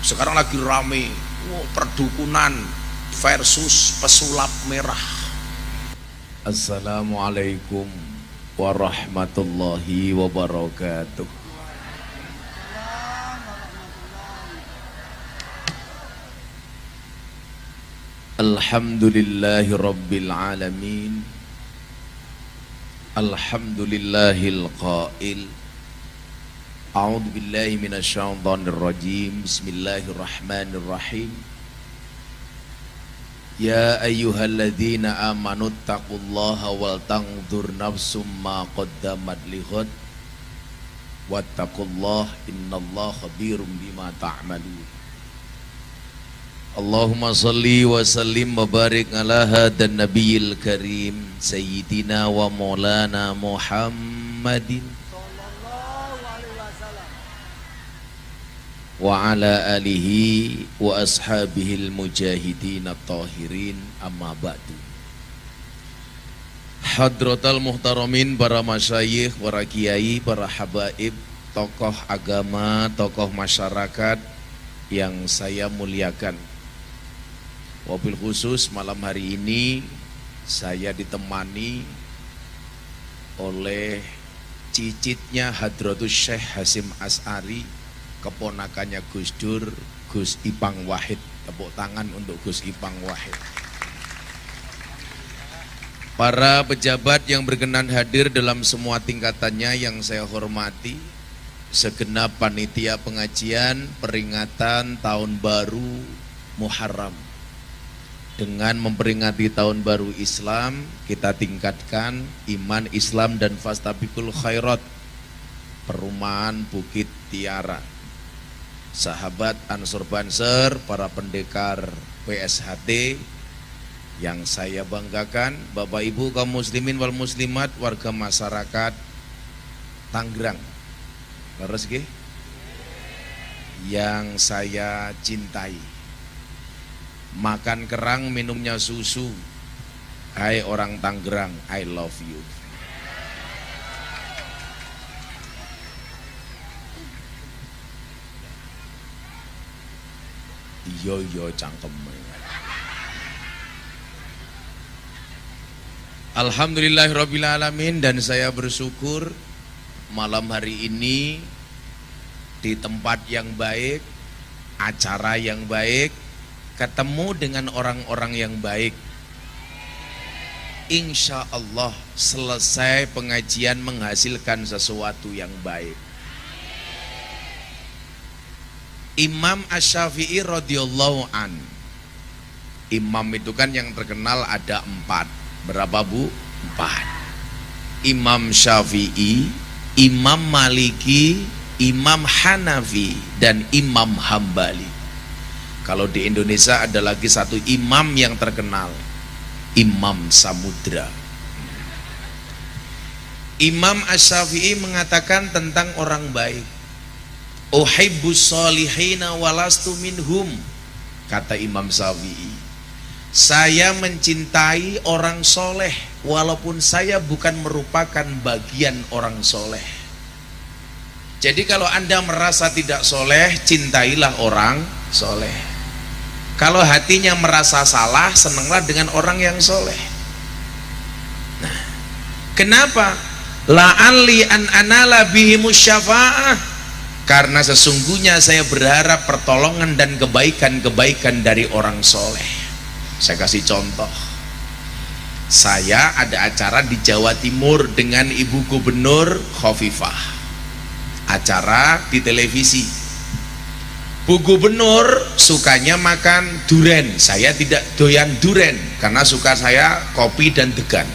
Sekarang lagi rame, perdukunan versus pesulap merah. Assalamualaikum warahmatullahi wabarakatuh. Alhamdulillahi rabbil alamin. Alhamdulillahil qail. A'udzu billahi minasyaitonir rajim. Bismillahirrahmanirrahim. Ya ayyuhalladzina amanu taqullaha wal tanzur nafsum ma qaddamat lighad wattaqullaha innallaha khabirum bima ta'malun. Allahumma salli wa sallim wa barik ala hadan nabiyil karim sayyidina wa maulana Muhammadin wa ala alihi wa ashabihil mujahidin at-tahirin, amma ba'du. Hadratal muhtaramin, para masyayikh, para kiai, para habaib, tokoh agama, tokoh masyarakat yang saya muliakan. Wabil khusus malam hari ini saya ditemani oleh cicitnya Hadratus Syekh Hasyim Asy'ari, keponakannya Gus Dur, Gus Ipang Wahid. Tepuk tangan untuk Gus Ipang Wahid. Para pejabat yang berkenan hadir dalam semua tingkatannya yang saya hormati, segenap panitia pengajian peringatan tahun baru Muharram. Dengan memperingati tahun baru Islam, kita tingkatkan iman Islam dan fastabiqul khairat, perumahan Bukit Tiara. Sahabat Ansor Banser, para pendekar PSHT yang saya banggakan, Bapak Ibu kaum muslimin wal muslimat, warga masyarakat Tangerang, leres nggih, yang saya cintai. Makan kerang, minumnya susu. Hai orang Tangerang, I love you. Yo cangkem. Alhamdulillahirabbil alamin, dan saya bersyukur malam hari ini di tempat yang baik, acara yang baik, ketemu dengan orang-orang yang baik. Insya Allah selesai pengajian menghasilkan sesuatu yang baik. Imam Asy-Syafi'i radhiyallahu an. Imam itu kan yang terkenal ada 4. Berapa Bu? 4. Imam Syafi'i, Imam Maliki, Imam Hanafi, dan Imam Hambali. Kalau di Indonesia ada lagi satu imam yang terkenal, Imam Samudra. Imam Asy-Syafi'i mengatakan tentang orang baik, uhibbus sholihina walastu minhum. Kata Imam Syafi'i, saya mencintai orang soleh walaupun saya bukan merupakan bagian orang soleh. Jadi kalau Anda merasa tidak soleh, cintailah orang soleh. Kalau hatinya merasa salah, senanglah dengan orang yang soleh. Nah, kenapa? La'alli an anala bihimus syafa'ah. Karena sesungguhnya saya berharap pertolongan dan kebaikan-kebaikan dari orang soleh. Saya kasih contoh. Saya ada acara di Jawa Timur dengan Ibu Gubernur Khofifah. Acara di televisi. Bu Gubernur sukanya makan duren, saya tidak doyan duren karena suka saya kopi dan degan.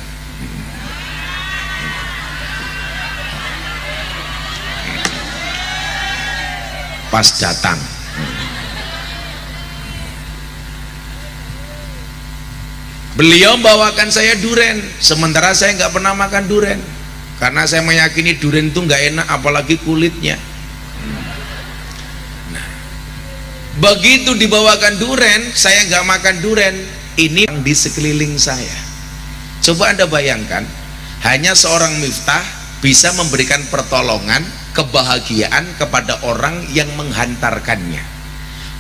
Pas datang, beliau bawakan saya duren, sementara saya nggak pernah makan duren karena saya meyakini duren itu nggak enak, apalagi kulitnya. Begitu dibawakan duren, saya nggak makan duren. Ini yang di sekeliling saya. Coba Anda bayangkan, hanya seorang Miftah bisa memberikan pertolongan, kebahagiaan kepada orang yang menghantarkannya.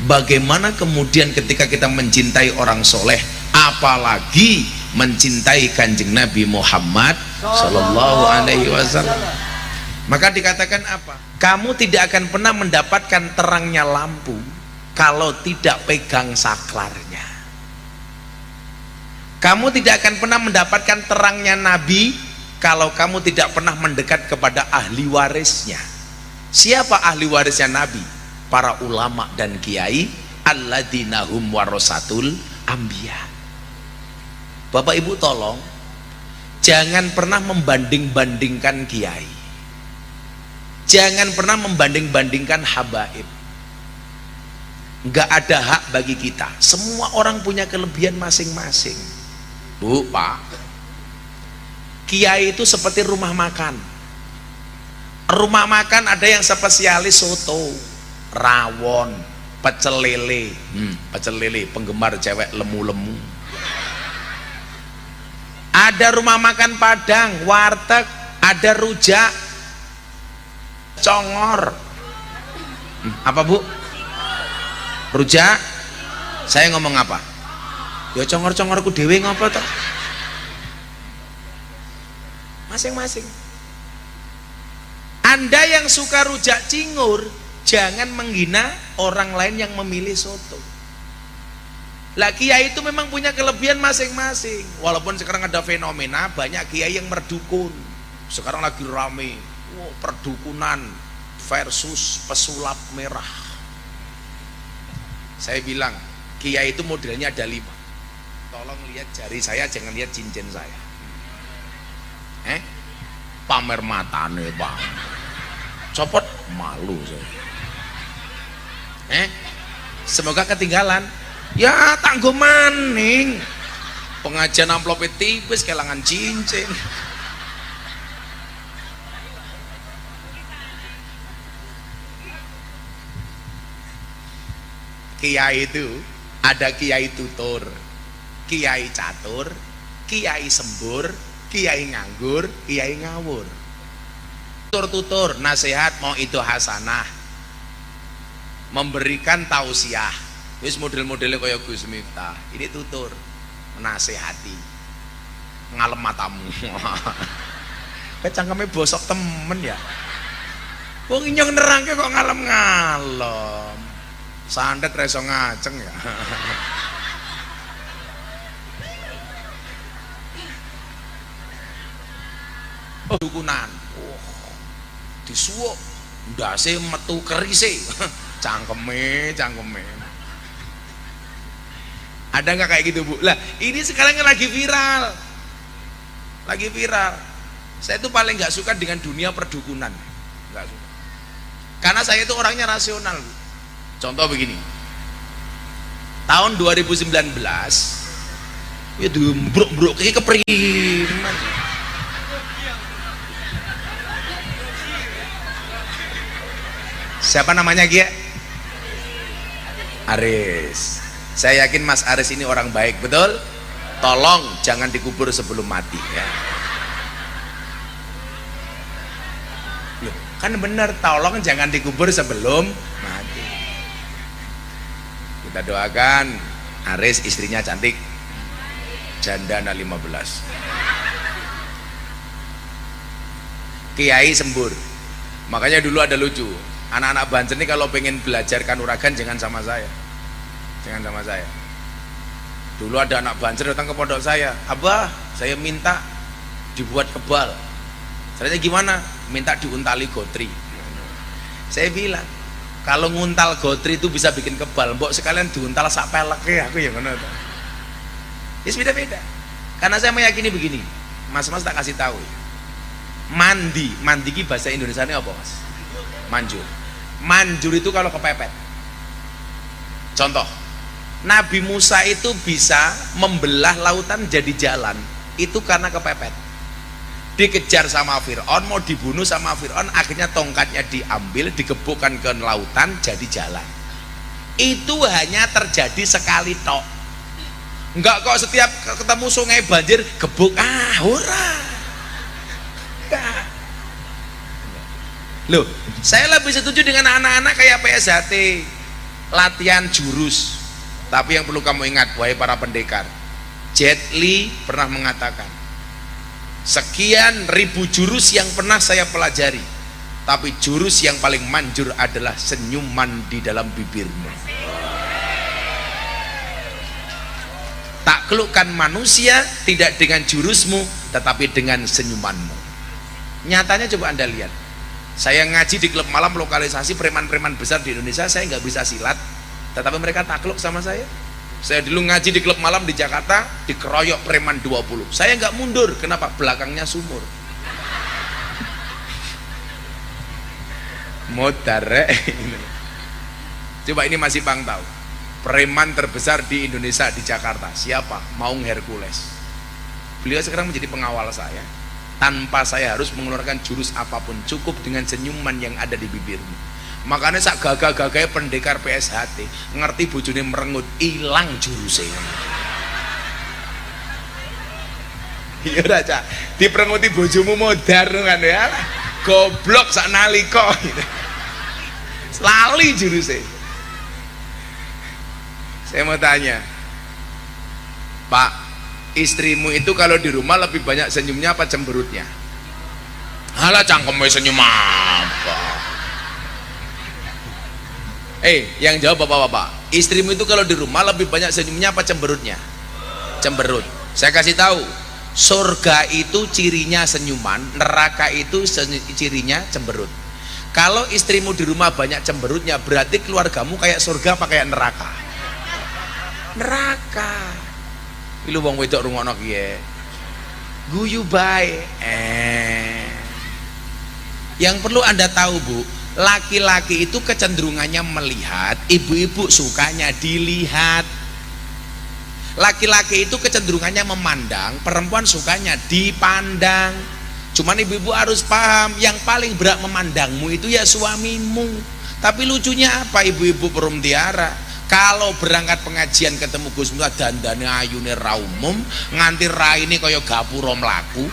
Bagaimana kemudian ketika kita mencintai orang soleh, apalagi mencintai kanjeng Nabi Muhammad Sallallahu Alaihi Wasallam. Maka dikatakan apa? Kamu tidak akan pernah mendapatkan terangnya lampu kalau tidak pegang saklarnya. Kamu tidak akan pernah mendapatkan terangnya Nabi kalau kamu tidak pernah mendekat kepada ahli warisnya. Siapa ahli warisnya Nabi? Para ulama dan kiai, alladzina hum warasatul anbiya. Bapak Ibu tolong jangan pernah membanding-bandingkan kiai, jangan pernah membanding-bandingkan habaib. Nggak ada hak bagi kita. Semua orang punya kelebihan masing-masing. Bu, Pak, kiai itu seperti rumah makan. Rumah makan ada yang spesialis soto, rawon, pecel lele. Pecel lele penggemar cewek lemu-lemu. Ada rumah makan Padang, warteg, ada rujak, congor. Apa Bu? Rujak? Saya ngomong apa? Ya congor-congorku dewe ngapa toh? Masing-masing. Anda yang suka rujak cingur, jangan menghina orang lain yang memilih soto. Lah kiai itu memang punya kelebihan masing-masing. Walaupun sekarang ada fenomena banyak kiai yang merdukun. Sekarang lagi rame, perdukunan versus pesulap merah. Saya bilang kiai itu modelnya ada 5. Tolong lihat jari saya, jangan lihat cincin saya. Pamer matane Bang. Copot malu saya. Semoga ketinggalan. Ya tanggo maning. Pengajian amplopnya tipis kelangan cincin. Kiai itu ada kiai tutur, kiai catur, kiai sembur, kiai nganggur, kiai ngawur. Tutur-tutur nasihat mau itu hasanah, memberikan tausiah. Wis model-modelnya kaya Gus Miftah. Ini tutur, menasehati, ngalem matamu. Cangkeme bosok temen ya. Wong inyong nerangke kok ngalem-ngalem. Sandet reso ngaceng ya. Oh, dukunan. Disuwuk ndase metu kerise. Cangkeme. Ada nggak kayak gitu Bu? Lah ini sekarang lagi viral. Saya tuh paling nggak suka dengan dunia perdukunan, nggak suka. Karena saya itu orangnya rasional Bu. Contoh begini, tahun 2019 ya dumbruk-bruk kayak kepriman. Siapa namanya Gia? Aris. Saya yakin Mas Aris ini orang baik, betul? Tolong jangan dikubur sebelum mati ya. Loh, kan bener, tolong jangan dikubur sebelum mati. Kita doakan Aris istrinya cantik, jandana 15. Kiai sembur. Makanya dulu ada lucu, anak-anak Banten ini kalau pengen belajar kanuragan jangan sama saya. Dulu ada anak Banten datang ke pondok saya, Abah saya minta dibuat kebal. Caranya gimana? Minta diuntali gotri. Saya bilang kalau nguntal gotri itu bisa bikin kebal, mbok sekalian diuntal sak peleknya. Aku ya ngono. Yes, beda-beda. Karena saya meyakini begini, mas-mas tak kasih tahu. Mandi ki bahasa Indonesianya apa Mas? Manjur itu kalau kepepet. Contoh, Nabi Musa itu bisa membelah lautan jadi jalan, itu karena kepepet. Dikejar sama Fir'aun, mau dibunuh sama Fir'aun, akhirnya tongkatnya diambil, digebukkan ke lautan, jadi jalan. Itu hanya terjadi sekali tok. Enggak kok setiap ketemu sungai banjir gebuk, ora. Enggak. Loh, saya lebih setuju dengan anak-anak kayak PSHT. latihan jurus. Tapi yang perlu kamu ingat, wahai para pendekar, Jet Li pernah mengatakan, sekian ribu jurus yang pernah saya pelajari, tapi jurus yang paling manjur adalah senyuman di dalam bibirmu. Taklukkan manusia tidak dengan jurusmu, tetapi dengan senyumanmu. Nyatanya coba Anda lihat, saya ngaji di klub malam lokalisasi preman-preman besar di Indonesia, saya nggak bisa silat, tetapi mereka takluk sama saya. Saya dulu ngaji di klub malam di Jakarta, dikeroyok preman 20. Saya nggak mundur, kenapa? Belakangnya sumur. Modar. Coba ini masih Bang tahu. Preman terbesar di Indonesia di Jakarta siapa? Maung Hercules. Beliau sekarang menjadi pengawal saya. Tanpa saya harus mengeluarkan jurus apapun, cukup dengan senyuman yang ada di bibirmu. Makanya sak gagah-gagahnya pendekar PSHT ngerti bojone merengut, hilang jurusnya. Iya raja, diperenguti bojomu modar kan ya, goblok sak nalika gitu. Lali jurusnya. Saya mau tanya, Pak, istrimu itu kalau di rumah lebih banyak senyumnya apa cemberutnya? Halah cangkemnya senyum apa? Yang jawab bapak-bapak, istrimu itu kalau di rumah lebih banyak senyumnya apa cemberutnya? Cemberut. Saya kasih tahu, surga itu cirinya senyuman, neraka itu cirinya cemberut. Kalau istrimu di rumah banyak cemberutnya, berarti keluargamu kayak surga apa kayak neraka? Neraka. Ilu wong wedok rungokno kiye. Guyu bae. Yang perlu Anda tahu, Bu, laki-laki itu kecenderungannya melihat, ibu-ibu sukanya dilihat. Laki-laki itu kecenderungannya memandang, perempuan sukanya dipandang. Cuman ibu-ibu harus paham, yang paling berat memandangmu itu ya suamimu. Tapi lucunya apa ibu-ibu perumtiara? Kalau berangkat pengajian ketemu Gus Miftah dandane ayune ra umum, nganti raine kaya gapura mlaku.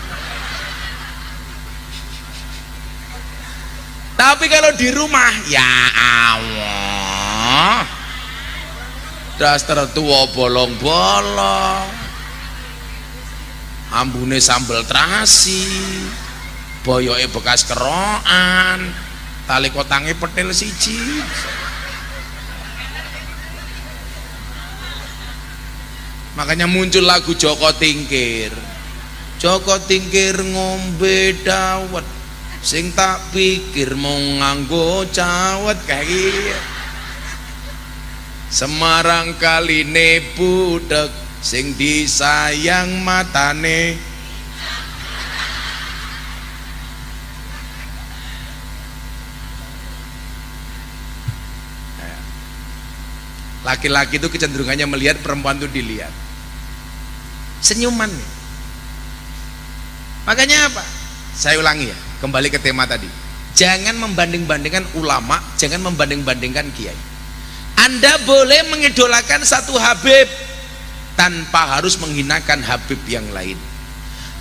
Tapi kalau di rumah, ya Allah, daster tua bolong-bolong, ambune sambal terasi, boyoke bekas keroan, tali kotange petil siji. Makanya muncul lagu Joko Tingkir. Joko Tingkir ngombe dawet, sing tak pikir mau nganggo cawet kayak Semarang kaline budek, sing disayang matane. Laki-laki itu kecenderungannya melihat, perempuan itu dilihat. Senyuman. Makanya apa? Saya ulangi ya, kembali ke tema tadi. Jangan membanding-bandingkan ulama, jangan membanding-bandingkan kiai. Anda boleh mengidolakan satu Habib tanpa harus menghinakan Habib yang lain.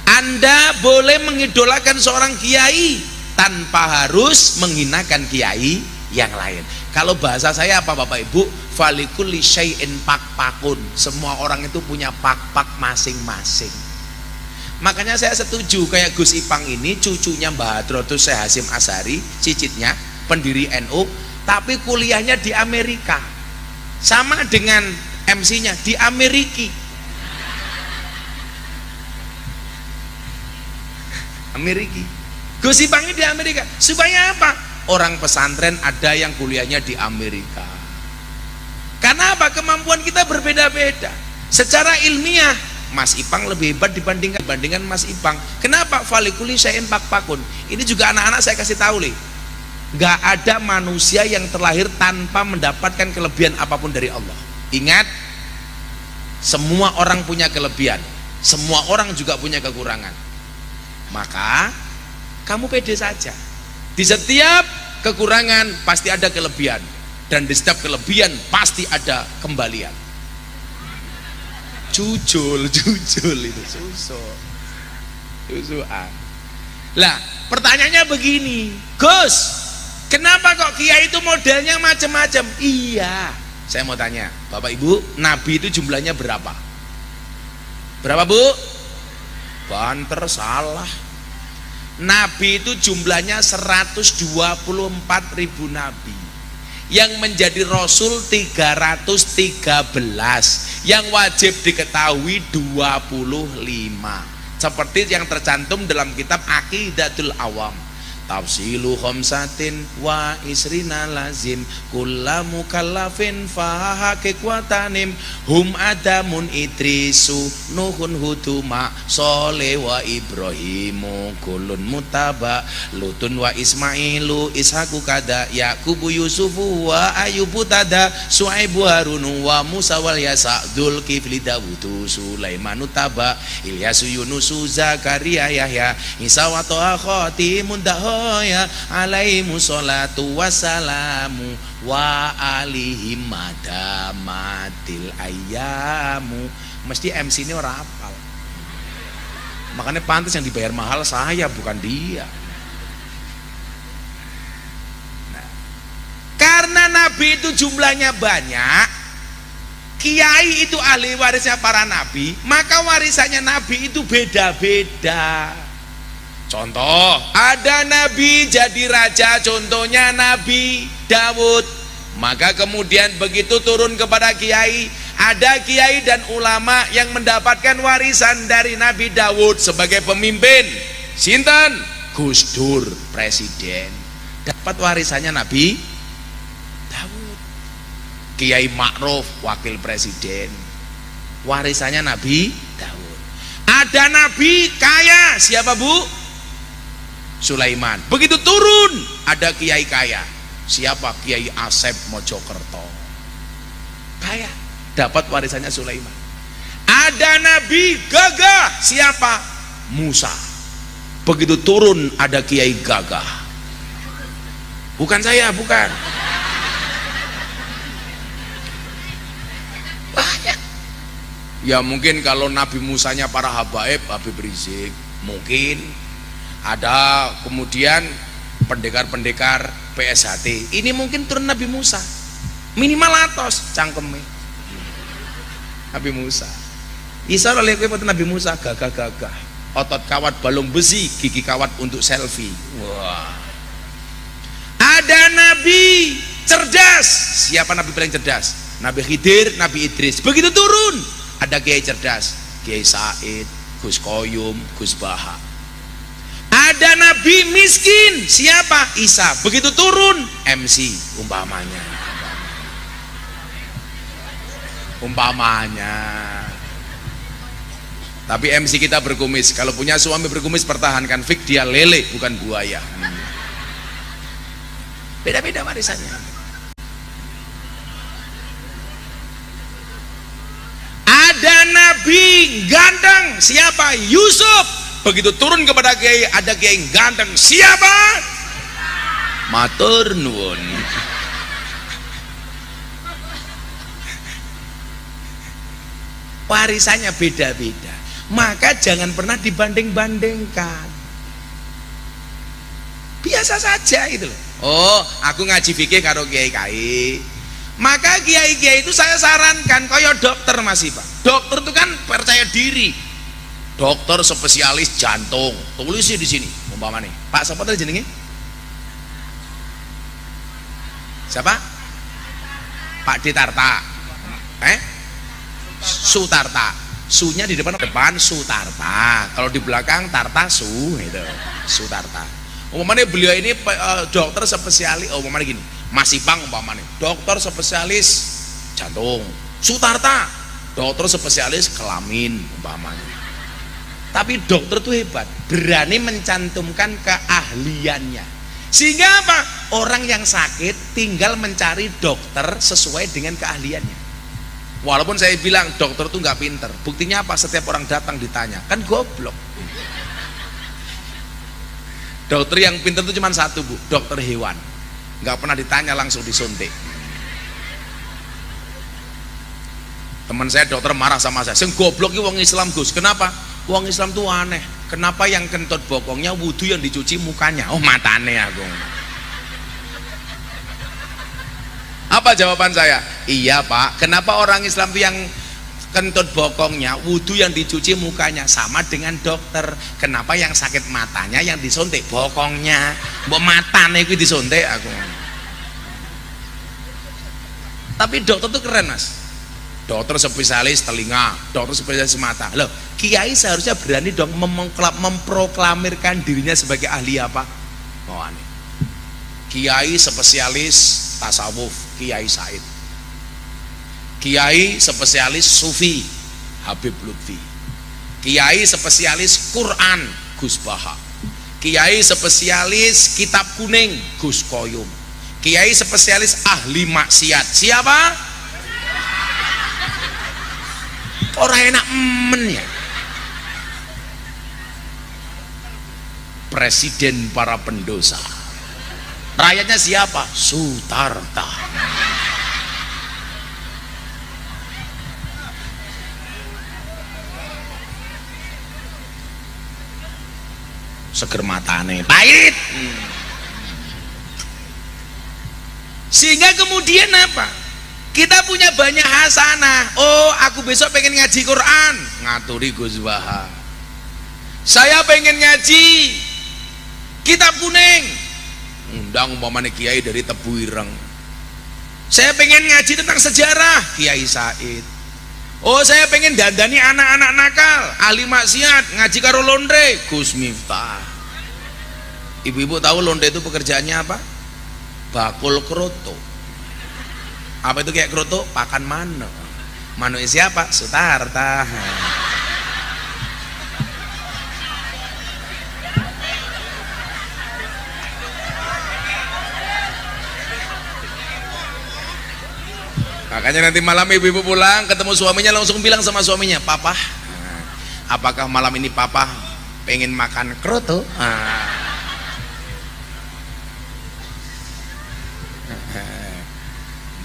Anda boleh mengidolakan seorang kiai tanpa harus menghinakan kiai yang lain. Kalau bahasa saya apa Bapak Ibu? Falikulli syai'in pak-pakun. Semua orang itu punya pak-pak masing-masing. Makanya saya setuju kayak Gus Ipang ini, cucunya Mbah Hadrotus Syekh Hasyim Asy'ari, cicitnya pendiri NU, tapi kuliahnya di Amerika. Sama dengan MC-nya di Amerika. Amerika. Gus Ipang ini di Amerika. Supaya apa? Orang pesantren ada yang kuliahnya di Amerika. Karena apa? Kemampuan kita berbeda-beda. Secara ilmiah Mas Ipang lebih hebat dibandingkan Mas Ipang. Kenapa? Falikuli syai'in pak-pakun. Ini juga anak-anak saya kasih tahu nih. Gak ada manusia yang terlahir tanpa mendapatkan kelebihan apapun dari Allah. Ingat, semua orang punya kelebihan, semua orang juga punya kekurangan. Maka kamu pede saja. Di setiap kekurangan pasti ada kelebihan, dan di setiap kelebihan pasti ada kembalian. Jujul itu susuan. Lah pertanyaannya begini, Gus, kenapa kok kiai itu modelnya macam-macam? Iya, Saya mau tanya, Bapak Ibu, Nabi itu jumlahnya berapa? Berapa Bu? Banter, salah. Nabi itu jumlahnya 124.000 Nabi. Yang menjadi Rasul 313, yang wajib diketahui 25. Seperti yang tercantum dalam kitab Aqidatul Awam. Tafsilu khamsatin wa isrina lazim kulla mukallafin fahaha kekwatanim hum adamun idrisu nuhun huduma soleh wa ibrahimu kulun mutaba lutun wa ismailu ishaku kada yakubu yusufu wa ayubu tada suaibu harunu wa musa wal yasa dzul kifli dawudu sulaimanu taba ilyasu yunusu zakaria yahya isa wa toha khotimun daho ya alaihimu sholatu wassalamu wa alihim madamatil ayamu. Mesti MC ini orang hafal, makanya pantas yang dibayar mahal saya, bukan dia. Nah, karena Nabi itu jumlahnya banyak, kiai itu ahli warisnya para nabi, maka warisannya Nabi itu beda-beda. Contoh, ada nabi jadi raja, contohnya Nabi Daud. Maka kemudian begitu turun kepada kiai, ada kiai dan ulama yang mendapatkan warisan dari Nabi Daud sebagai pemimpin. Sinten? Gus Dur, presiden, dapat warisannya Nabi Daud. Kiai Ma'ruf, wakil presiden, warisannya Nabi Daud. Ada nabi kaya, siapa Bu? Sulaiman. Begitu turun ada kiai kaya, siapa? Kiai Asep Mojokerto, kaya, dapat warisannya Sulaiman. Ada nabi gagah, siapa? Musa. Begitu turun ada kiai gagah, bukan saya, bukan, banyak. Ya mungkin kalau Nabi Musanya para habaib, Habib Rizik, mungkin ada. Kemudian pendekar-pendekar PSHT ini mungkin turun Nabi Musa, minimal atos cangkeme Nabi Musa. Isa oleh Nabi Musa gagah-gagah, otot kawat balung besi, gigi kawat untuk selfie. Wah. Ada nabi cerdas, siapa nabi paling cerdas? Nabi Khidir, Nabi Idris. Begitu turun ada kiai cerdas, Kiai Said, Gus Koyum, Gus Baha. Ada nabi miskin, siapa? Isa. Begitu turun MC, umpamanya. Tapi MC kita berkumis. Kalau punya suami berkumis, pertahankan, fik dia lele bukan buaya. Beda-beda warisannya. Ada nabi ganteng, siapa? Yusuf. Begitu turun kepada kiai, ada kiai ganteng, siapa? Matur nuwun. Warisannya beda-beda, maka jangan pernah dibanding-bandingkan. Biasa saja itu. Oh, aku ngaji fikih karo kiai-kiai, maka kiai-kiai itu saya sarankan koyo dokter masih Pak. Dokter itu kan percaya diri. Dokter spesialis jantung, tulis di sini umpamanya. Pak siapa tadi jenenge? Siapa? Pak Ditarta. Sutarta. Sunya di depan Sutarta. Kalau di belakang Tarta Su itu. Sutarta. Umpamanya beliau ini dokter spesialis, umpamanya gini, Mas Ipang umpamanya, dokter spesialis jantung. Sutarta, dokter spesialis kelamin umpamanya. Tapi dokter itu hebat, berani mencantumkan keahliannya, sehingga apa? Orang yang sakit tinggal mencari dokter sesuai dengan keahliannya. Walaupun saya bilang dokter itu nggak pinter, buktinya apa? Setiap orang datang ditanya, kan goblok. Dokter yang pinter itu cuma satu Bu, dokter hewan, nggak pernah ditanya, langsung disuntik. Teman saya dokter marah sama saya, "Sing goblok iki wong Islam Gus." Kenapa? Wong Islam tuh aneh. Kenapa yang kentut bokongnya wudhu yang dicuci mukanya? Oh matane aku. Apa jawaban saya? Iya Pak, kenapa orang Islam yang kentut bokongnya, wudhu yang dicuci mukanya sama dengan dokter? Kenapa yang sakit matanya yang disuntik bokongnya? Mbok matane iku disuntik aku. Tapi dokter tuh keren Mas. Dokter spesialis telinga, dokter spesialis mata. Loh, kiai seharusnya berani dong memproklamirkan dirinya sebagai ahli apa? Oh, aneh. Kiai spesialis tasawuf, Kiai Said. Kiai spesialis sufi, Habib Lutfi. Kiai spesialis Quran, Gus Baha. Kiai spesialis kitab kuning, Gus Koyum. Kiai spesialis ahli maksiat, siapa? Orang enak men ya. Presiden para pendosa. Rakyatnya siapa? Sutarta. Seger matane pahit. Sehingga kemudian apa? Kita punya banyak hasanah. Oh, aku besok pengen ngaji Quran, ngaturi Gus Baha. Saya pengen ngaji kitab kuning, undang umpamane kiai dari Tebu Ireng. Saya pengen ngaji tentang sejarah, Kiai Said. Oh, saya pengen dandani anak-anak nakal, ahli maksiat, ngaji karo Londe, Gus Miftah. Ibu-ibu tahu Londe itu pekerjaannya apa? Bakul kroto. Apa itu kayak kroto? Pakan mano. Mano siapa? Sutarta. Makanya nanti malam ibu-ibu pulang ketemu suaminya langsung bilang sama suaminya, Papa, apakah malam ini Papa pengen makan kroto?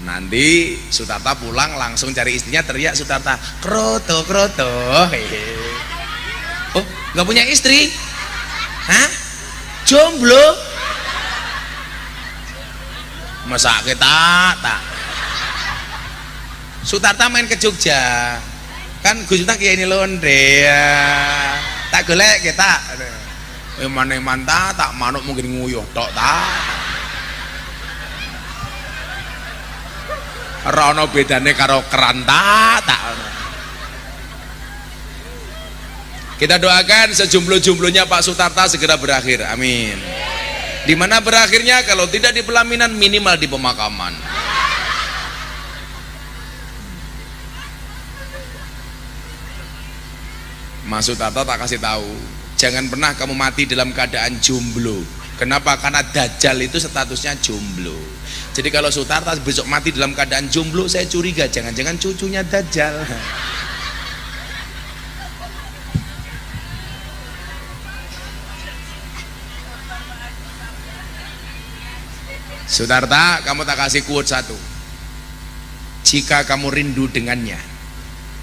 Nanti Sutarta pulang langsung cari istrinya, teriak Sutarta, kroto kroto. Oh, nggak punya istri? Hah? Jomblo? Masa kita tak? Sutarta main ke Jogja, kan Gus Miftah kiai ini Londe ya. Tak golek kita. Eman-eman tak manuk mungkin nguyuh tok tak. Rono bedane karo keranta tak. Kita doakan sejumlah-jumlahnya Pak Sutarta segera berakhir, amin. Dimana berakhirnya? Kalau tidak di pelaminan, minimal di pemakaman. Mas Sutarta tak kasih tahu, jangan pernah kamu mati dalam keadaan jomblo. Kenapa? Karena Dajjal itu statusnya jomblo. Jadi kalau Sutarta besok mati dalam keadaan jomblo, saya curiga jangan-jangan cucunya Dajjal. Sutarta, kamu tak kasih quote satu. Jika kamu rindu dengannya,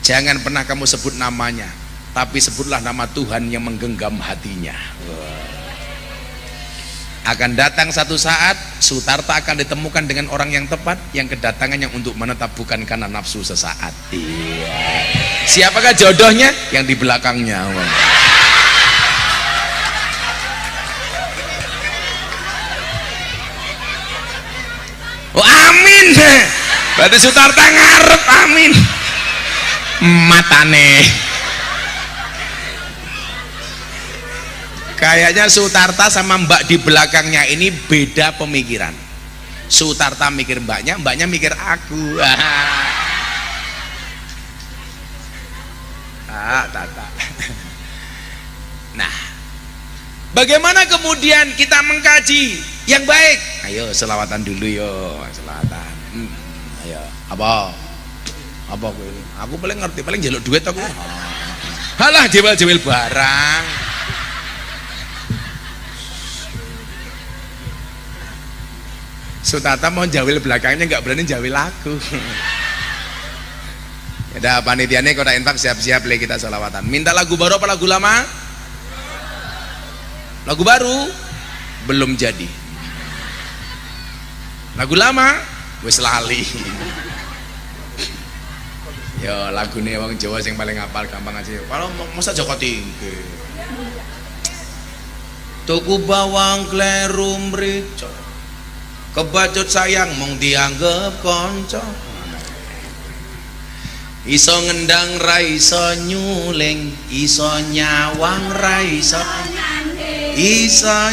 jangan pernah kamu sebut namanya, tapi sebutlah nama Tuhan yang menggenggam hatinya. Akan datang satu saat Sutarta akan ditemukan dengan orang yang tepat, yang kedatangannya untuk menetap bukan karena nafsu sesaat. Iya. Siapakah jodohnya? Yang di belakangnya. Oh, amin. Berarti Sutarta ngarep, amin. Matane. Kayaknya Sutarta sama mbak di belakangnya ini beda pemikiran. Sutarta mikir mbaknya, mbaknya mikir aku. Tata. Nah, bagaimana kemudian kita mengkaji yang baik? Ayo selawatan dulu yo, selawatan. Ayo, apa gue? Aku paling ngerti, paling jaluk duit aku. Halah, jewel-jewel barang. Sutarta mau jawil belakangnya nggak berani jawil aku. Ada panitiannya kota infak siap-siap le kita sholawatan. Minta lagu baru apa lagu lama? Lagu baru belum jadi. Lagu lama wis lali. Ya lagune wong Jawa sing paling hafal gampang aja. Kalau masa Joko Tingkir. Tuku bawang kleru mrica. Kebacut sayang mung dianggep kanca. Iso ngendang ra iso nyuling, iso nyawang ra iso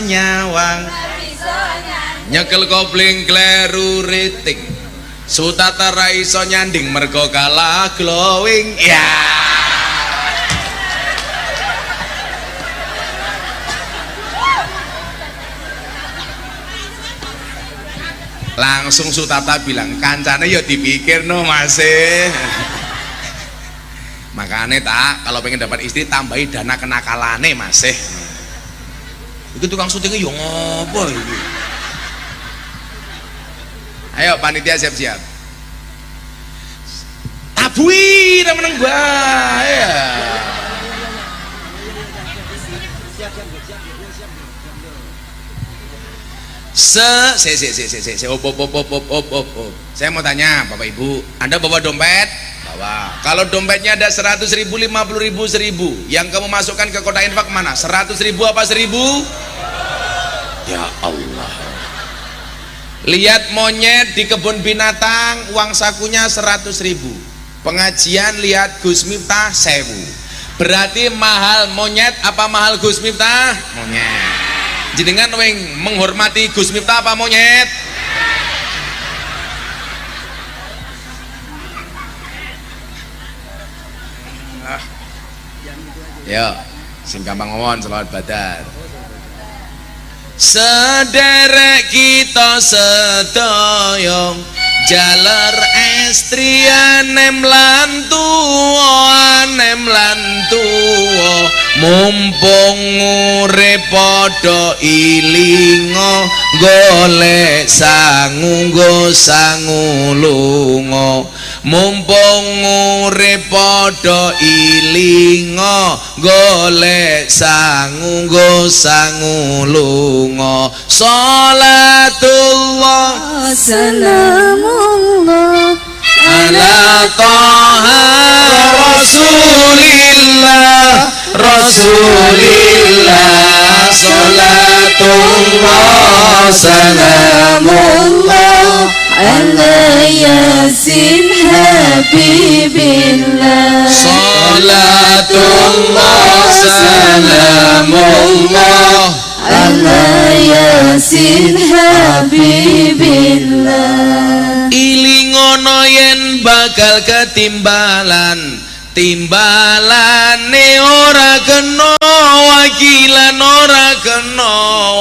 nyawang nyekel kopling kleru riting, Sutata ra iso nyanding mergo kalah glowing. Ya langsung Sutata bilang kancane ya dipikir no masih. Makanya tak kalau pengen dapat istri tambahi dana kenakalane masih. Itu tukang syutingnya yo ngopo iki. Ayo panitia siap-siap. Tabui ra meneng bae. Saya mau tanya Bapak Ibu, Anda bawa dompet? Bawa. Kalau dompetnya ada 100.000, 50.000, 1.000, yang kamu masukkan ke kotak infak mana? 100.000 apa 1.000? Ya Allah. Lihat monyet di kebun binatang, uang sakunya 100.000. Pengajian lihat Gus Miftah 1.000. Berarti mahal monyet apa mahal Gus Miftah? Monyet. Jenengan wing menghormati Gus Miftah apa monyet? Ya, sing gampang ngomong selawat badar. Sederek kita sedaya jaler estri anem lan tuwa mumpung urip padha ilinga golek sangu nggo sangu lunga mumpung urip padha ilinga golek sangu nggo sangu lunga salatullah salamullah ala taha rasulillah salatullah salamullah ala yasin habibillah salatullah salamullah ala yasin habibillah. Ilingono yen bakal ketimbalan timbalane ora kena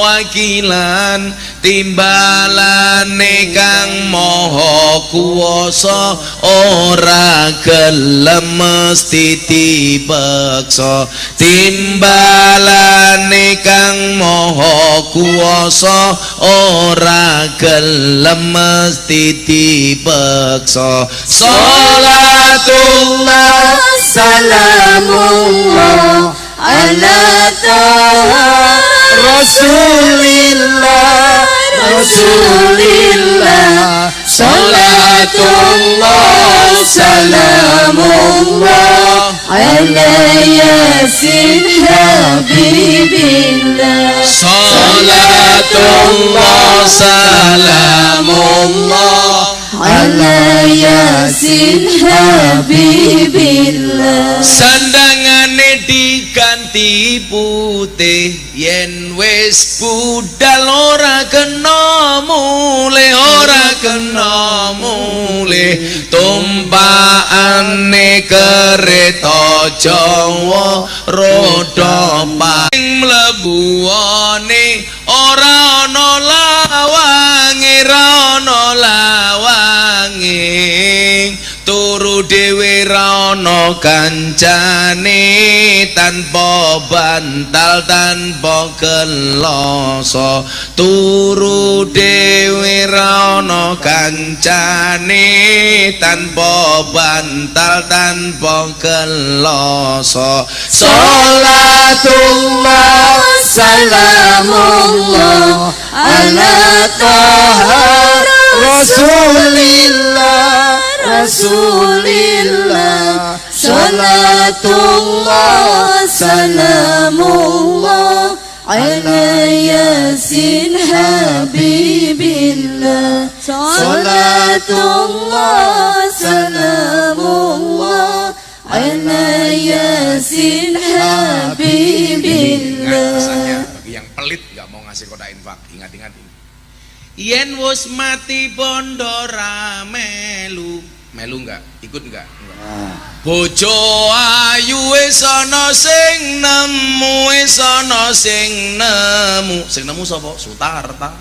wakilan timbalane kang maha kuwasa ora gelem mesti dipeksa timbalane kang maha kuwasa ora gelem mesti dipeksa salatullah salamullah ala taha rasulillah salatullah salamullah ala yasin habibillah salatullah salamullah ala yasin habibillah. Sandangane diganti putih yen wis budal ora kena mulih tumpakane kereta Jawa roda paling mlebuane ora ana lawange turu dhewe ra ana kancane tanpa bantal tanpa geloso turu dhewe ra ana kancane tanpa bantal tanpa geloso salatullah salamullah ala taha Rasulillah Rasulillah Salatullah Salamullah ala yasin habibillah Salatullah Salamullah ala yasin habibillah. Rasanya bagi yang pelit nggak mau ngasih kodak infak, ingat-ingat ini. Yen wis mati bondo ra melu nggak? Ikut nggak? Bojo ayu wis ana sing nemu, wis ana sing nemu. Sing nemu sapa? Sutarta.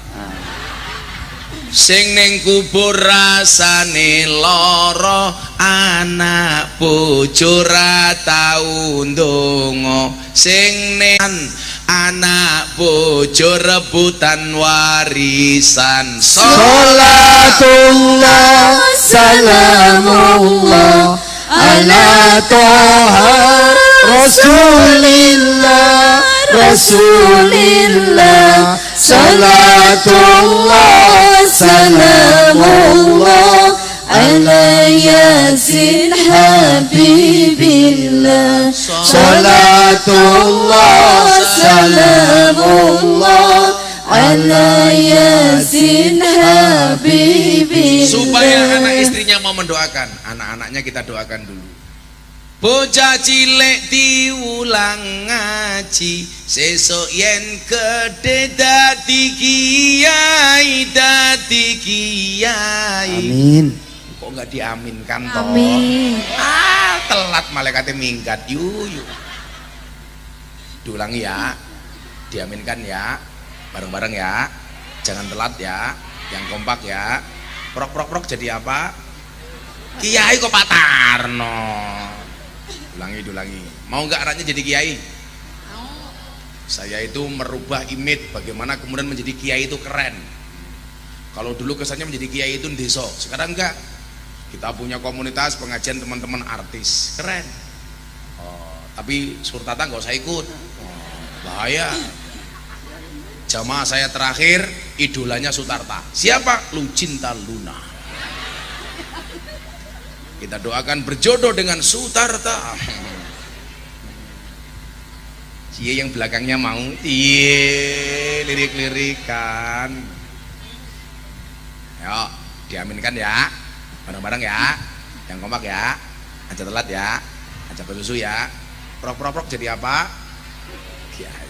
Sing ning kubur rasane lara, anak bojo ra tau ndonga. Sing ning anak bojo rebutan warisan. Salatullah Salamullah ala Toha Rasulillah Rasulillah Salatullah Salamullah ala yasin habibillah Salatullah Salamullah ala yasin habibillah. Supaya anak istrinya mau mendoakan, anak-anaknya kita doakan dulu. Bocah cilik diulang ngaji, sesuk yen gede dadi kiai, dadi kiai. Amin. Kok nggak diaminkan toh? Amin. Telat malaikatnya minggat. Yuk. Diulangi ya, diaminkan ya, bareng-bareng ya, jangan telat ya, yang kompak ya. Prok jadi apa? Kiai kok Pak Tarno. Ulangi. Mau nggak anaknya jadi kiai? Saya itu merubah image bagaimana kemudian menjadi kiai itu keren. Kalau dulu kesannya menjadi kiai itu deso, sekarang enggak. Kita punya komunitas pengajian teman-teman artis, keren. Tapi Surtata nggak usah ikut, bahaya. Jamaah saya terakhir idolanya Sutarta. Siapa? Lucinta Luna. Kita doakan berjodoh dengan Sutarta. Cie yang belakangnya mau, lirik-lirikan. Yuk, diaminkan ya, bareng-bareng ya, yang kompak ya, aja telat ya, aja bersusu ya. Prok jadi apa? Kiai.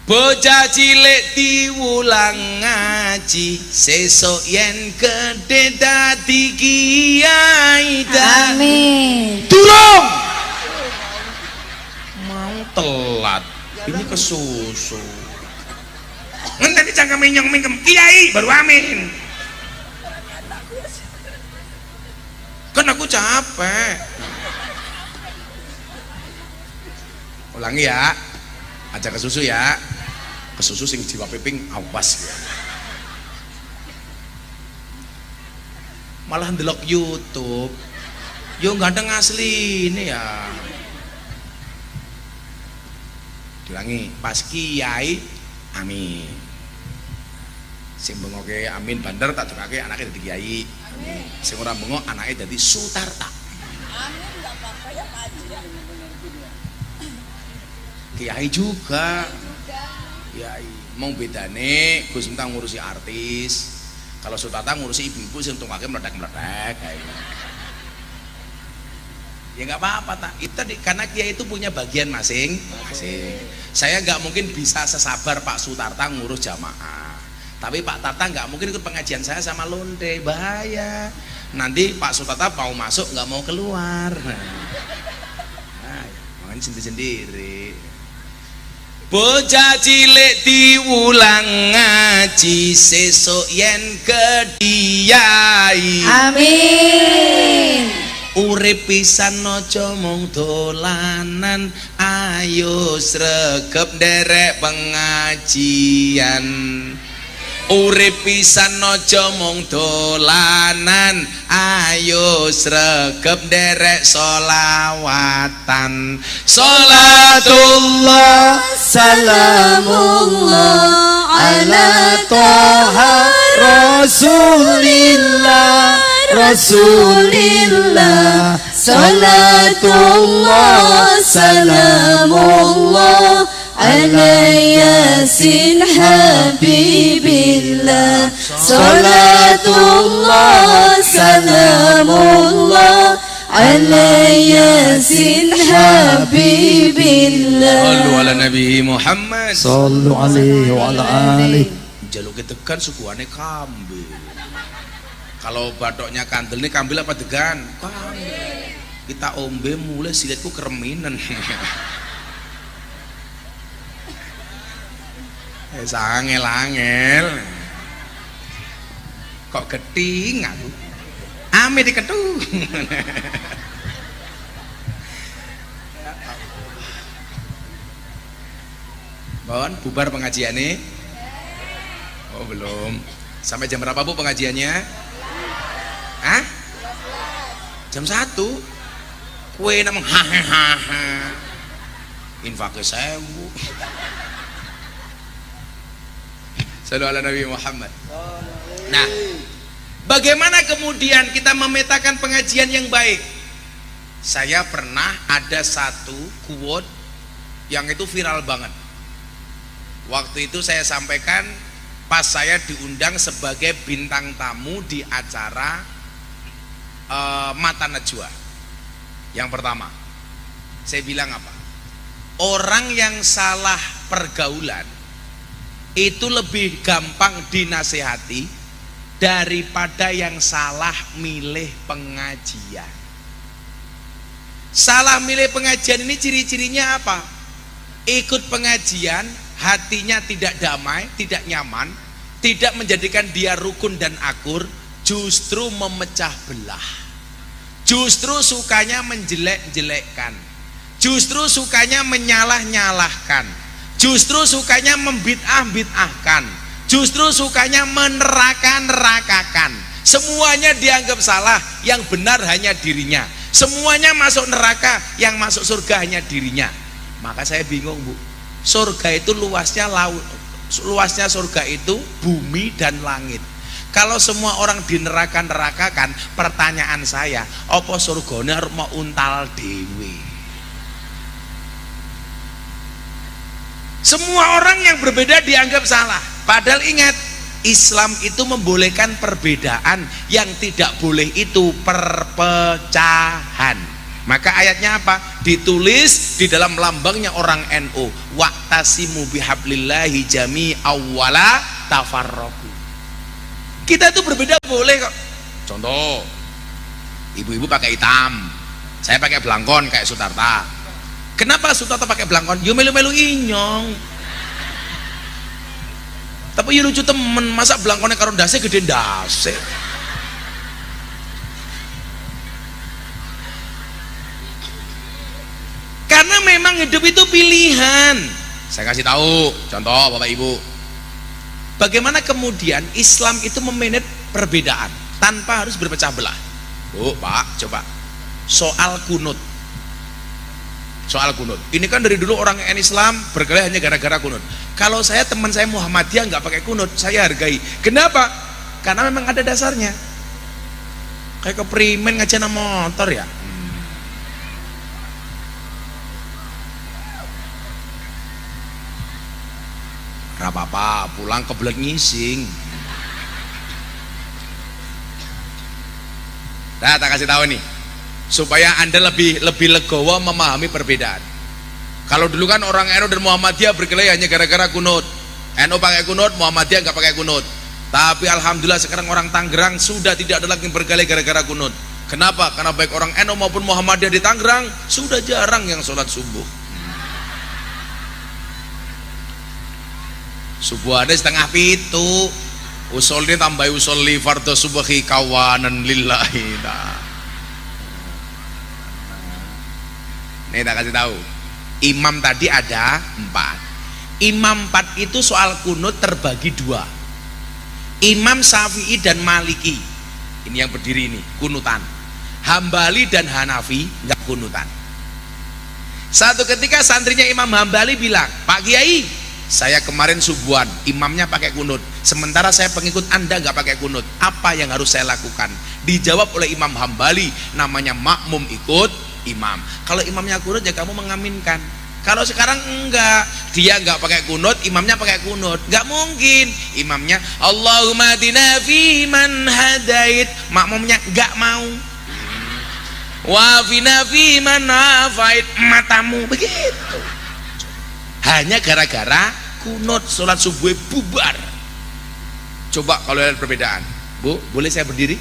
Bocah cilik diulang ngaji, sesuk yen gede dadi kiai. Amin. Durung mau telat, ini kesusu. Ngenteni cangkem mingkem kiai baru amin. Kan aku capek. Ulangi ya, aja kesusu ya. Kesusu sing jiwa piping awas ya. Malah ndelok YouTube. Yo ganteng asli ini ya. Diulangi, pas kiai amin. Sing bengoke amin bandar tak dongake anake dadi kiai. Amin. Sing ora bengok anake dadi Sutarta. Amin enggak apa-apa ya Pak Haji. Kiai juga. Kiai. Mau bedane Gus Miftah ngurusi artis. Kalau Sutarta ngurusi ibu-ibu sing tungake meledak-meledak kayak gitu. Ya nggak apa-apa tak. Itu tadi karena kiai itu punya bagian masing-masing. Saya nggak mungkin bisa sesabar Pak Sutarta ngurus jamaah. Tapi Pak Tarta nggak mungkin ikut pengajian saya sama lonte, bahaya. Nanti Pak Sutarta mau masuk nggak mau keluar. Nah, makanya sendiri-sendiri. Bocah cilik diulang ngaji, sesuk yen kediyai. Amin. Urip pisan aja mung dolanan, ayo sregep nderek pengajian. Urip pisan aja mung dolanan, ayo sregep nderek solawatan. Salatullah Salamullah ala Toha Rasulillah, Rasulillah, salatullah, salamullah ala yasin habibillah, salatullah, salamullah ala yasin habibillah. Sallu ala Nabi Muhammad. Sallu alaihi wa ala alihi. Jaluk ketekan sukuane kambil. Kalau batoknya kandel ini kambil apa degan? Kambil. Kita ombe mulai silitku kereminan. Sangel-angel. Kok keting aku? Ame diketu. Bawon bubar pengajiannya? Oh belum. Sampai jam berapa Bu pengajiannya? Hah? Jam 1. Kue namang hahaha. Infaknya 1000. Sallu ala Nabi Muhammad. Nah, bagaimana kemudian kita memetakan pengajian yang baik? Saya pernah ada satu quote yang itu viral banget. Waktu itu saya sampaikan pas saya diundang sebagai bintang tamu di acara Mata Najwa. Yang pertama, saya bilang apa? Orang yang salah pergaulan itu lebih gampang dinasehati daripada yang salah milih pengajian. Salah milih pengajian ini ciri-cirinya apa? Ikut pengajian, hatinya tidak damai, tidak nyaman, tidak menjadikan dia rukun dan akur, justru memecah belah. Justru sukanya menjelek-jelekkan, justru sukanya menyalah-nyalahkan, justru sukanya membid'ah-bid'ahkan, justru sukanya meneraka-nerakakan. Semuanya dianggap salah, yang benar hanya dirinya. Semuanya masuk neraka, yang masuk surga hanya dirinya. Maka saya bingung Bu, surga itu luasnya luasnya surga itu bumi dan langit. Kalau semua orang di neraka-nerakakan, pertanyaan saya, apa surganya mau untal dewe? Semua orang yang berbeda dianggap salah. Padahal ingat, Islam itu membolehkan perbedaan, yang tidak boleh itu perpecahan. Maka ayatnya apa? Ditulis di dalam lambangnya orang NU, wa'tasimu bihablillahi jami'an wala tafarraqu. Kita itu berbeda boleh kok. Contoh, ibu-ibu pakai hitam, saya pakai belangkon kayak Sutarta. Kenapa Sutarta pakai belangkon? Yo melu-melu inyong. Tapi yo lucu temen, masa belangkonnya karo ndase gede ndase. Karena memang hidup itu pilihan. Saya kasih tahu contoh Bapak Ibu, bagaimana kemudian Islam itu memanage perbedaan tanpa harus berpecah belah. Bu, Pak, coba soal kunut. Soal kunut. Ini kan dari dulu orang Islam berkelahi hanya gara-gara kunut. Kalau saya, teman saya Muhammadiyah nggak pakai kunut, saya hargai. Kenapa? Karena memang ada dasarnya. Kayak keprimen ngajana motor ya. Gak apa-apa, pulang kebelet ngising. Nah, tak kasih tahu nih, supaya Anda lebih legowo memahami perbedaan. Kalau dulu kan orang NU dan Muhammadiyah berkelahi hanya gara-gara kunut. NU pakai kunut, Muhammadiyah nggak pakai kunut. Tapi alhamdulillah sekarang orang Tangerang sudah tidak ada lagi berkelahi gara-gara kunut. Kenapa? Karena baik orang NU maupun Muhammadiyah di Tangerang sudah jarang yang sholat subuh. Subuh ada 6:30, usul ini tambah usul li fardhu subhi kawanan lillahi ta'ala. Nih tak kasih tahu, imam tadi ada 4. Imam 4 itu soal kunut terbagi 2. Imam Syafi'i dan Maliki, ini yang berdiri ini kunutan. Hambali dan Hanafi nggak kunutan. Satu ketika santrinya Imam Hambali bilang, Pak Kiai, saya kemarin subuhan, imamnya pakai kunut, sementara saya pengikut Anda nggak pakai kunut, apa yang harus saya lakukan? Dijawab oleh Imam Hambali, namanya makmum ikut imam. Kalau imamnya kunut ya kamu mengaminkan. Kalau sekarang enggak, dia enggak pakai kunut, imamnya pakai kunut, enggak mungkin. Imamnya Allahumma hadina fi man hadait, makmumnya enggak mau. Wa fina fi man afait, matamu begitu. Hanya gara-gara kunut sholat subuh bubar. Coba kalau lihat perbedaan. Bu, boleh saya berdiri?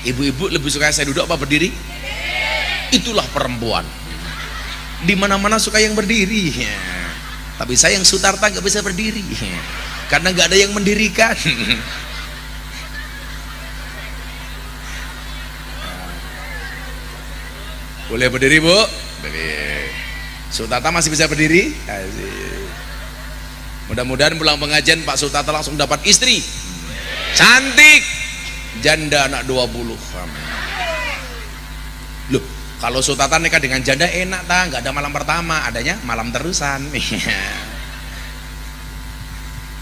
Ibu-ibu lebih suka saya duduk apa berdiri? Itulah perempuan. Di mana-mana suka yang berdiri ya. Tapi saya yang Sutarta nggak bisa berdiri ya. Karena nggak ada yang mendirikan. Boleh berdiri Bu? Boleh. Sutarta masih bisa berdiri? Mudah-mudahan pulang pengajian Pak Sutarta langsung dapat istri cantik, janda anak 20. Loh, kalau Sultan nikah dengan janda enak tak, nggak ada malam pertama, adanya malam terusan.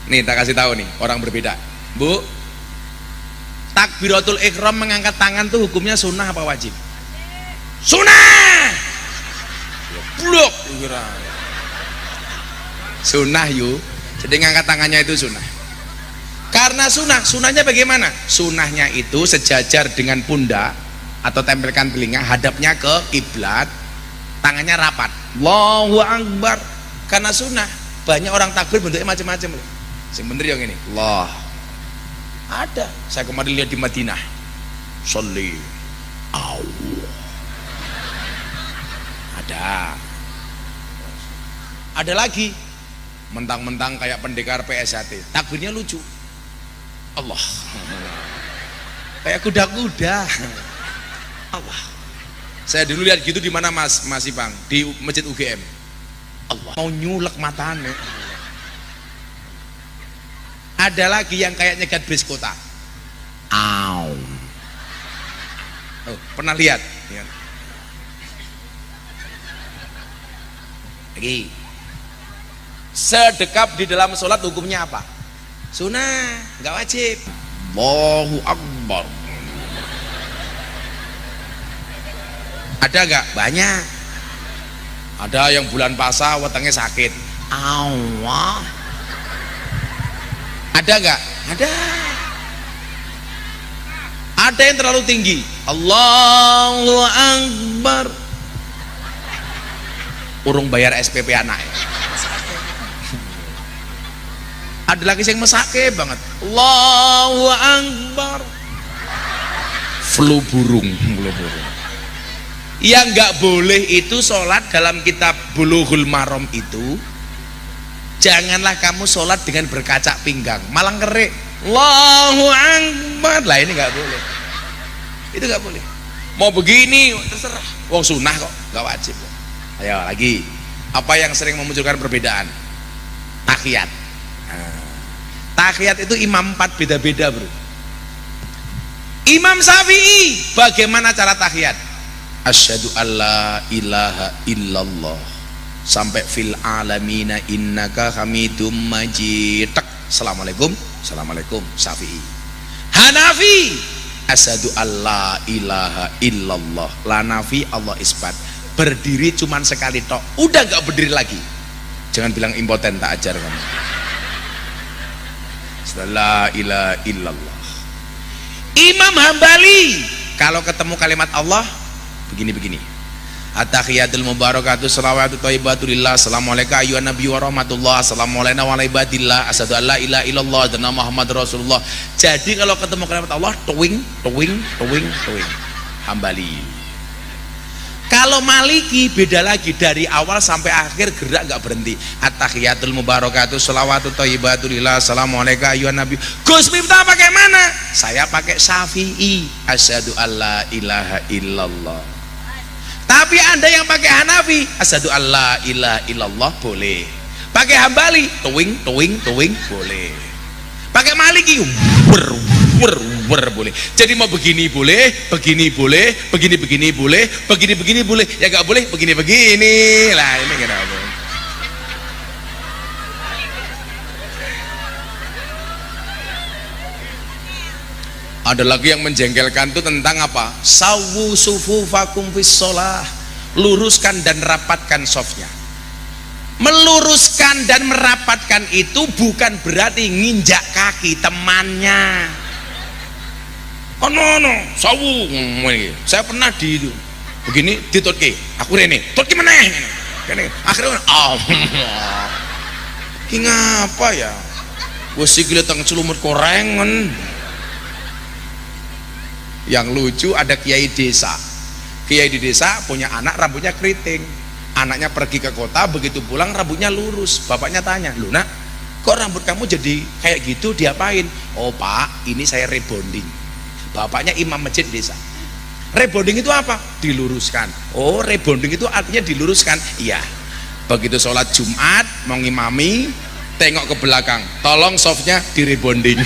Nih tak kasih tahu nih, orang berbeda. Bu, takbiratul ihram mengangkat tangan tuh hukumnya sunnah apa wajib? Sunnah. Blok. Sunnah yuk. Jadi ngangkat tangannya itu sunnah. Karena sunnahnya bagaimana? Sunnahnya itu sejajar dengan pundak atau tempelkan telinga, hadapnya ke kiblat, tangannya rapat. Allahu Akbar. Karena sunnah, banyak orang takbir bentuknya macam-macam. Yang bener yang ini. Allah. Ada. Saya kemarin lihat di Madinah. Sholli. Allah. Ada lagi. Mentang-mentang kayak pendekar PSHT. Takbirnya lucu. Allah. Kayak kuda-kuda. Allah. Saya dulu lihat gitu di mana Mas Ipang, di Masjid UGM. Allah, mau nyulek matanya. Ada lagi yang kayak nyegat bis kota. Aw. Oh, pernah lihat? Ya. Lagi. Sedekap di dalam sholat hukumnya apa? Sunnah, nggak wajib. Allahu Akbar. Ada nggak? Banyak. Ada yang bulan puasa wetenge sakit. Allah. Ada nggak? Ada. Ada yang terlalu tinggi. Allahu Akbar. Urung bayar SPP anak. Ada lagi yang mesake banget. Allahu Akbar. Flu burung. Yang nggak boleh itu sholat dalam kitab Bulughul Maram itu, janganlah kamu sholat dengan berkaca pinggang, malang kerik. Allahu Akbar. Lah ini nggak boleh. Itu nggak boleh. Mau begini terserah. Wong sunnah kok, nggak wajib. Ayo lagi. Apa yang sering memunculkan perbedaan? Tahiyat. Tahiyat itu imam 4 beda-beda bro. Imam Syafi'i bagaimana cara tahiyat? Asyhadu alla ilaha illallah sampai fil alamina innaka hamidum majid. Assalamualaikum. Assalamualaikum. Syafi'i. Hanafi asyhadu alla ilaha illallah, la nafi Allah isbat. Berdiri cuman sekali tok, udah gak berdiri lagi. Jangan bilang impoten, tak ajar kamu. La ilaha illallah. Imam Hambali kalau ketemu kalimat Allah begini-begini. At-tahiyatul mubarakatuh shalawatu thayyibatu lillah. Assalamualaikum ayyuhan nabi wa rahmatullah. Assalamualaikum wa ibadillah. Asyhadu an la ilaha illallah dan Muhammad Rasulullah. Jadi kalau ketemu kalimat Allah tuwing. Hambali. Kalau Maliki beda lagi, dari awal sampai akhir gerak gak berhenti. At-tahiyatul mubarakatuh shalawatu thayyibatu lillah. Assalamualaikum ayyuhan nabi. Gus Miftah pakai mana? Saya pakai Syafi'i. Asyhadu an la ilaha illallah. Tapi Anda yang pakai Hanafi, asyhadu an la ilaha illallah boleh. Pakai Hambali, tuwing boleh. Pakai Maliki, wer boleh. Jadi mau begini boleh, begini boleh, begini boleh, begini boleh. Ya nggak boleh begini. Lah ini kenapa? Ada lagi yang menjengkelkan itu tentang apa? Sawu sufufakum fis shalah, luruskan dan rapatkan softnya. Meluruskan dan merapatkan itu bukan berarti nginjak kaki temannya. Oh no, sawu. Saya pernah di itu begini ditutki, aku rene, tutki meneh. Akhirnya ki ngapa ya? Wes iki teng celumut korengen. Yang lucu ada kiai desa. Kiai di desa punya anak rambutnya keriting. Anaknya pergi ke kota, begitu pulang rambutnya lurus. Bapaknya tanya, "Loh nak, kok rambut kamu jadi kayak gitu, diapain?" "Oh pak, ini saya rebonding." Bapaknya imam masjid desa. Rebonding itu apa? Diluruskan. Oh, rebonding itu artinya diluruskan. Iya. Begitu sholat Jumat mau ngimami, tengok ke belakang, tolong softnya di rebonding.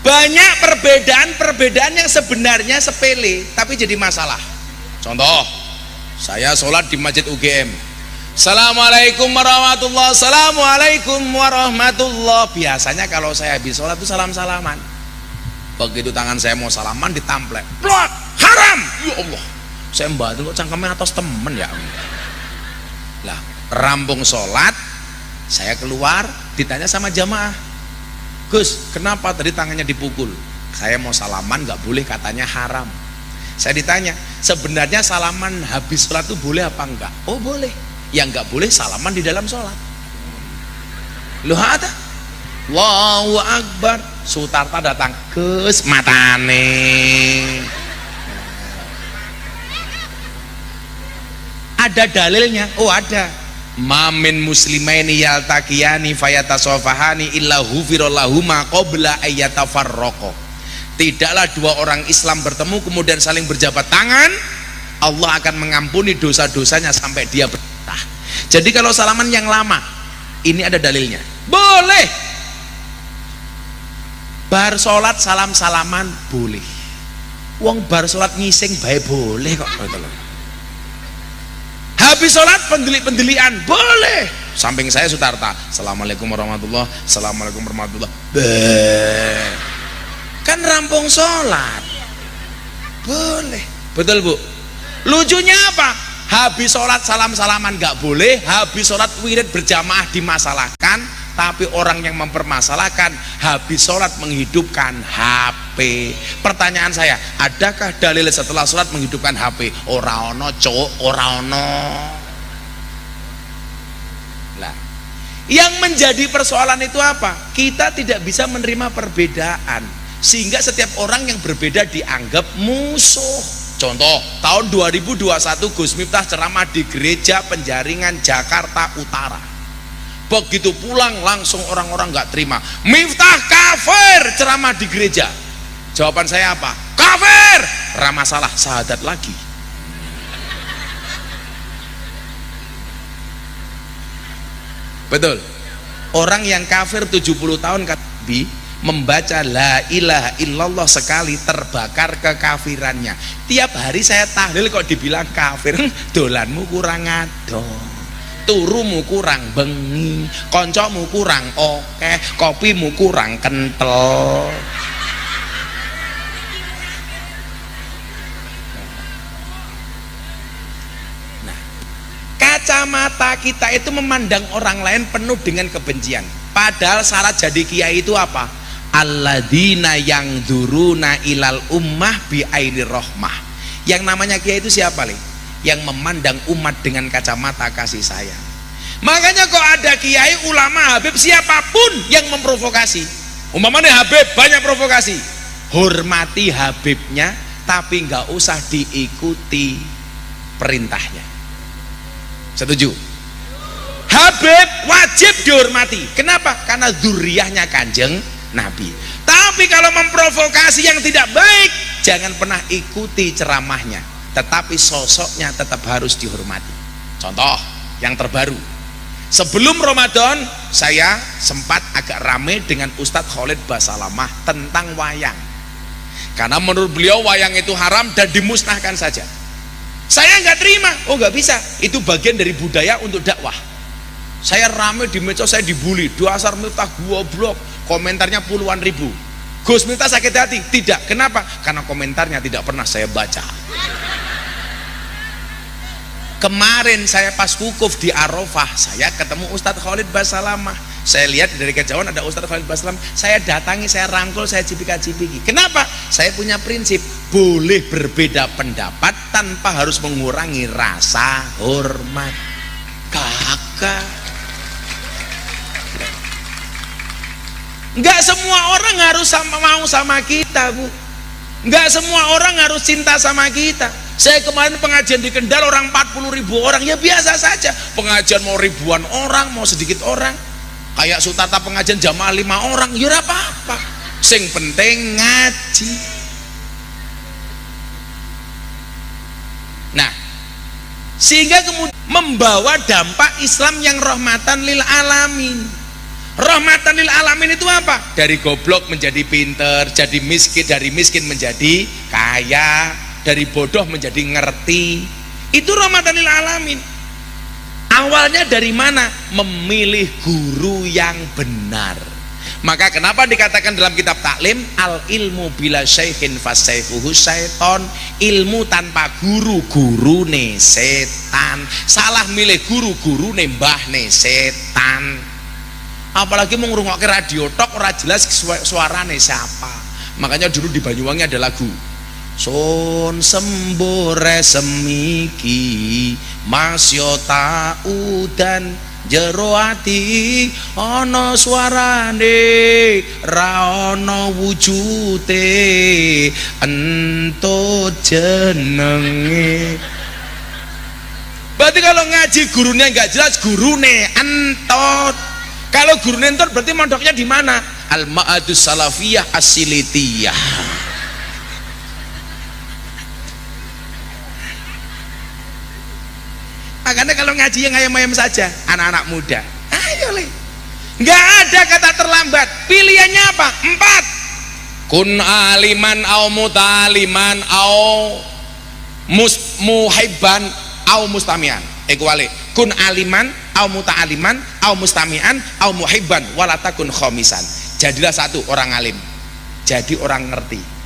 Banyak perbedaan yang sebenarnya sepele tapi jadi masalah. Contoh, saya sholat di masjid UGM. Assalamualaikum warahmatullahi, assalamualaikum warahmatullahi. Biasanya kalau saya habis sholat itu salam-salaman. Begitu tangan saya mau salaman ditamplek, plot, haram. Ya Allah, saya membantu kok cangkemnya atas temen ya. Lah, rampung sholat, saya keluar, ditanya sama jamaah, "Gus, kenapa tadi tangannya dipukul?" "Saya mau salaman nggak boleh, katanya haram." Saya ditanya, sebenarnya salaman habis sholat itu boleh apa enggak? "Oh boleh." "Yang nggak boleh salaman di dalam sholat." Loh ada? Allahu Akbar. Sutarta datang, "Gus, matane." Ada dalilnya? Oh ada. Mamin muslimaini yaltaqiyani fayatasofahani illa hufirallahuma qabla ayyatafarraqa. Tidaklah dua orang Islam bertemu kemudian saling berjabat tangan, Allah akan mengampuni dosa-dosanya sampai dia berpisah. Jadi kalau salaman yang lama, ini ada dalilnya, boleh. Bar sholat salam-salaman boleh. Wong bar sholat ngising bae boleh kok. Habis sholat pendelik-pendelian boleh. Samping saya Sutarta, assalamualaikum warahmatullahi, assalamualaikum warahmatullahi. Kan rampung sholat boleh. Betul bu? Lucunya apa? Habis sholat salam-salaman nggak boleh, habis sholat wirid berjamaah dimasalahkan. Tapi orang yang mempermasalahkan habis sholat menghidupkan HP. Pertanyaan saya, adakah dalil setelah sholat menghidupkan HP? Ora ono cok, ora ono. Lah, yang menjadi persoalan itu apa? Kita tidak bisa menerima perbedaan, sehingga setiap orang yang berbeda dianggap musuh. Contoh, tahun 2021 Gus Miftah ceramah di gereja Penjaringan Jakarta Utara. Begitu pulang langsung orang-orang nggak terima. "Miftah kafir ceramah di gereja." Jawaban saya apa? Kafir. Ramah salah, syahadat lagi. Betul. Orang yang kafir 70 tahun membaca la ilaha illallah sekali terbakar kekafirannya. Tiap hari saya tahlil kok dibilang kafir. Dolanmu kurang adoh, turumu kurang bengi, koncomu kurang oke, kopimu kurang kental. Nah, kacamata kita itu memandang orang lain penuh dengan kebencian. Padahal syarat jadi kiai itu apa? Alladzina yang duruna ilal ummah bi aini rahmah. Yang namanya kiai itu siapa nih? Yang memandang umat dengan kacamata kasih sayang. Makanya kok ada kiai, ulama, habib, siapapun yang memprovokasi, umpamanya habib banyak provokasi, hormati habibnya tapi nggak usah diikuti perintahnya. Setuju? Habib wajib dihormati. Kenapa? Karena zuriyahnya Kanjeng Nabi. Tapi kalau memprovokasi yang tidak baik, jangan pernah ikuti ceramahnya, tetapi sosoknya tetap harus dihormati. Contoh yang terbaru, sebelum Ramadan saya sempat agak rame dengan Ustadz Khalid Basalamah tentang wayang. Karena menurut beliau wayang itu haram dan dimusnahkan saja. Saya nggak terima. Oh nggak bisa, itu bagian dari budaya untuk dakwah. Saya rame di medsos, saya dibully, dasar Miftah goblok, komentarnya puluhan ribu. Gus Miftah sakit hati? Tidak. Kenapa? Karena komentarnya tidak pernah saya baca. Kemarin saya pas wukuf di Arafah, saya ketemu Ustadz Khalid Basalamah. Saya lihat dari kejauhan ada Ustadz Khalid Basalamah. Saya datangi, saya rangkul, saya cipika-cipiki. Kenapa? Saya punya prinsip, boleh berbeda pendapat tanpa harus mengurangi rasa hormat. Kakak. Enggak semua orang harus mau sama kita, Bu. Enggak semua orang harus cinta sama kita. Saya kemarin pengajian di Kendal orang 40.000 orang, ya biasa saja. Pengajian mau ribuan orang, mau sedikit orang. Kayak Sutata pengajian jamaah 5 orang, ya ora apa-apa. Sing penting ngaji. Nah, sehingga kemudian membawa dampak Islam yang rahmatan lil alamin. Rahmatan lil alamin itu apa? Dari goblok menjadi pinter, jadi miskin, dari miskin menjadi kaya, dari bodoh menjadi ngerti. Itu rahmatan lil alamin. Awalnya dari mana? Memilih guru yang benar. Maka kenapa dikatakan dalam kitab taklim, al ilmu bila syaihin fasaifuhu syaiton, ilmu tanpa guru, guru ne setan. Salah milih guru, guru ne mbah ne setan. Apalagi mau ngrungokke radio tok ora jelas suarane siapa. Makanya dulu di Banyuwangi ada lagu Sun sembore semiki masyota udan jero ati ana suarane ra ana wujute entut jenenge. Berarti kalau ngaji gurunya nggak jelas, gurune entot. Kalau guru nentor berarti mondoknya di mana? Al-Ma'adus Salafiyah As-Silitiyah. Makanya kalau ngaji yang ayam-ayam saja, anak-anak muda, ayo le. Nggak ada kata terlambat. Pilihannya apa? 4. Kun aliman au mutaliman au muhibban au mustamian. Ekuale. Kun aliman au muta'aliman au mustami'an au muhibban walatakun khomisan. Jadilah satu orang alim, jadi orang ngerti.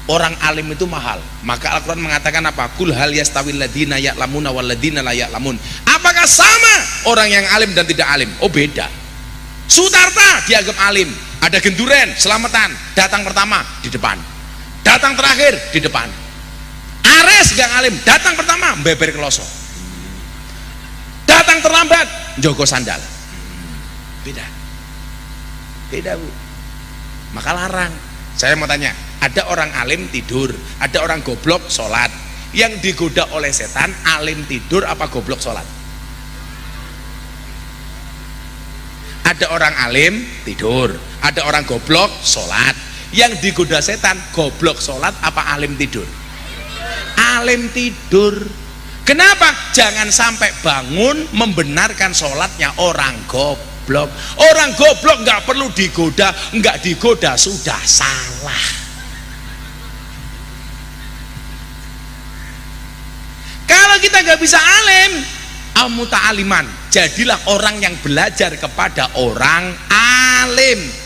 Orang alim itu mahal. Maka Al-Quran mengatakan apa? Kul hal yastawil ladina ya'lamuna wal ladina la ya'lamun. Apakah sama orang yang alim dan tidak alim? Oh beda. Sutarta dianggap alim. Ada genduren, selamatan, datang pertama di depan, datang terakhir di depan. Ares gak alim, datang pertama beber keloso, datang terlambat jogo sandal. Beda Bu. Maka larang. Saya mau tanya, ada orang alim tidur, ada orang goblok sholat. Yang digoda oleh setan alim tidur apa goblok sholat? Ada orang alim tidur, ada orang goblok sholat. Yang digoda setan goblok sholat apa alim tidur? Alim tidur. Kenapa? Jangan sampai bangun membenarkan sholatnya orang goblok. Orang goblok nggak perlu digoda, nggak digoda sudah salah. Kalau kita nggak bisa alim, al-muta'aliman, jadilah orang yang belajar kepada orang alim.